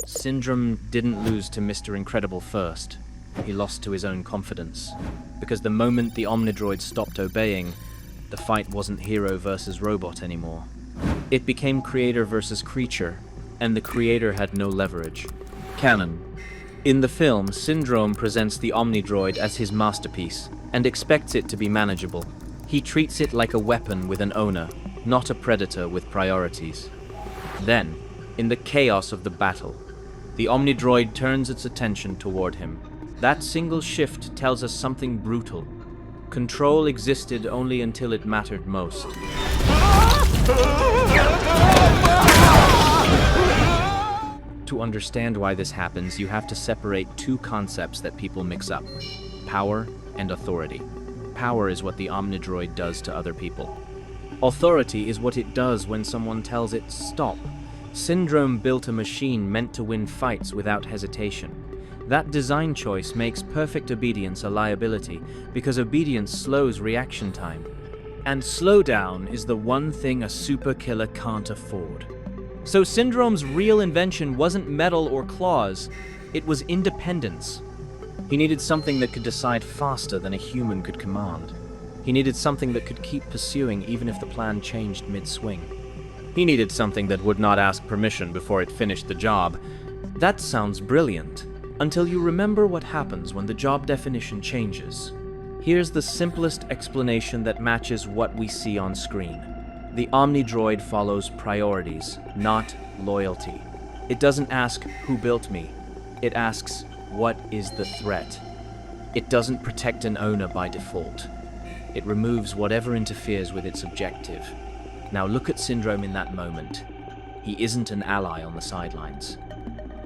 Syndrome didn't lose to Mr. Incredible first. He lost to his own confidence. Because the moment the Omnidroid stopped obeying, the fight wasn't hero versus robot anymore. It became creator versus creature, and the creator had no leverage. Canon. In the film, Syndrome presents the Omnidroid as his masterpiece, and expects it to be manageable. He treats it like a weapon with an owner, not a predator with priorities. Then, in the chaos of the battle, the Omnidroid turns its attention toward him. That single shift tells us something brutal. Control existed only until it mattered most. To understand why this happens, you have to separate two concepts that people mix up: power and authority. Power is what the Omnidroid does to other people. Authority is what it does when someone tells it stop. Syndrome built a machine meant to win fights without hesitation. That design choice makes perfect obedience a liability, because obedience slows reaction time. And slowdown is the one thing a super killer can't afford. So Syndrome's real invention wasn't metal or claws, it was independence. He needed something that could decide faster than a human could command. He needed something that could keep pursuing even if the plan changed mid-swing. He needed something that would not ask permission before it finished the job. That sounds brilliant, until you remember what happens when the job definition changes. Here's the simplest explanation that matches what we see on screen. The Omnidroid follows priorities, not loyalty. It doesn't ask, who built me? It asks, what is the threat? It doesn't protect an owner by default. It removes whatever interferes with its objective. Now look at Syndrome in that moment. He isn't an ally on the sidelines.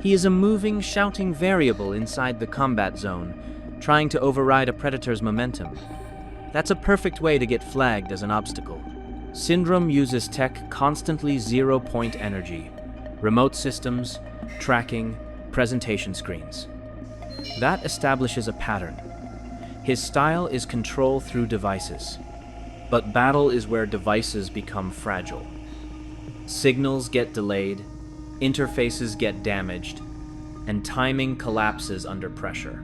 He is a moving, shouting variable inside the combat zone, trying to override a predator's momentum. That's a perfect way to get flagged as an obstacle. Syndrome uses tech constantly zero-point energy, remote systems, tracking, presentation screens. That establishes a pattern. His style is control through devices. But battle is where devices become fragile. Signals get delayed, interfaces get damaged, and timing collapses under pressure.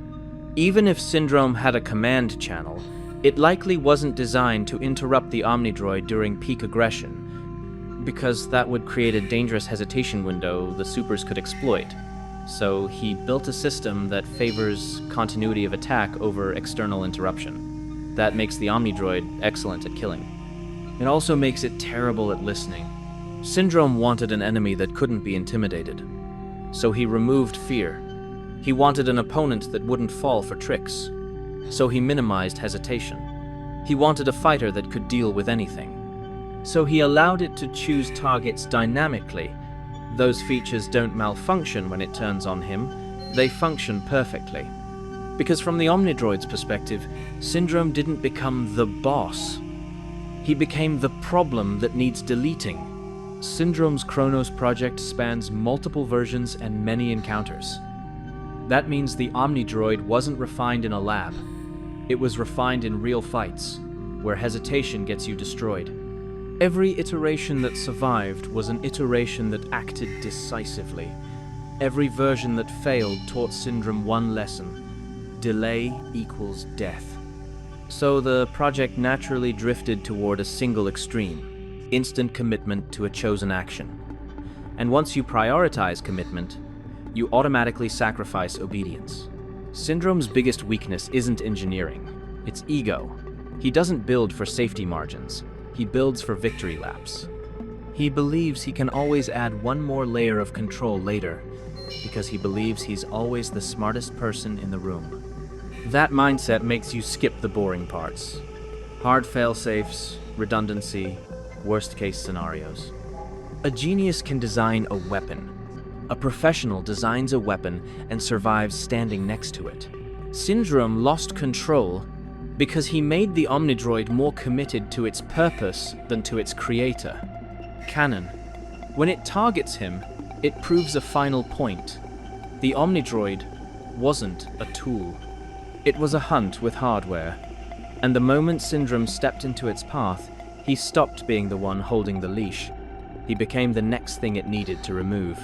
Even if Syndrome had a command channel, it likely wasn't designed to interrupt the Omnidroid during peak aggression, because that would create a dangerous hesitation window the supers could exploit. So he built a system that favors continuity of attack over external interruption. That makes the Omnidroid excellent at killing. It also makes it terrible at listening. Syndrome wanted an enemy that couldn't be intimidated. So he removed fear. He wanted an opponent that wouldn't fall for tricks. So he minimized hesitation. He wanted a fighter that could deal with anything. So he allowed it to choose targets dynamically. Those features don't malfunction when it turns on him. They function perfectly. Because from the Omnidroid's perspective, Syndrome didn't become the boss. He became the problem that needs deleting. Syndrome's Kronos project spans multiple versions and many encounters. That means the Omnidroid wasn't refined in a lab. It was refined in real fights, where hesitation gets you destroyed. Every iteration that survived was an iteration that acted decisively. Every version that failed taught Syndrome one lesson: delay equals death. So the project naturally drifted toward a single extreme: instant commitment to a chosen action. And once you prioritize commitment, you automatically sacrifice obedience. Syndrome's biggest weakness isn't engineering, it's ego. He doesn't build for safety margins, he builds for victory laps. He believes he can always add one more layer of control later, because he believes he's always the smartest person in the room. That mindset makes you skip the boring parts. Hard fail-safes, redundancy, worst-case scenarios. A genius can design a weapon. A professional designs a weapon and survives standing next to it. Syndrome lost control because he made the Omnidroid more committed to its purpose than to its creator. Canon. When it targets him, it proves a final point. The Omnidroid wasn't a tool. It was a hunt with hardware. And the moment Syndrome stepped into its path, he stopped being the one holding the leash. He became the next thing it needed to remove.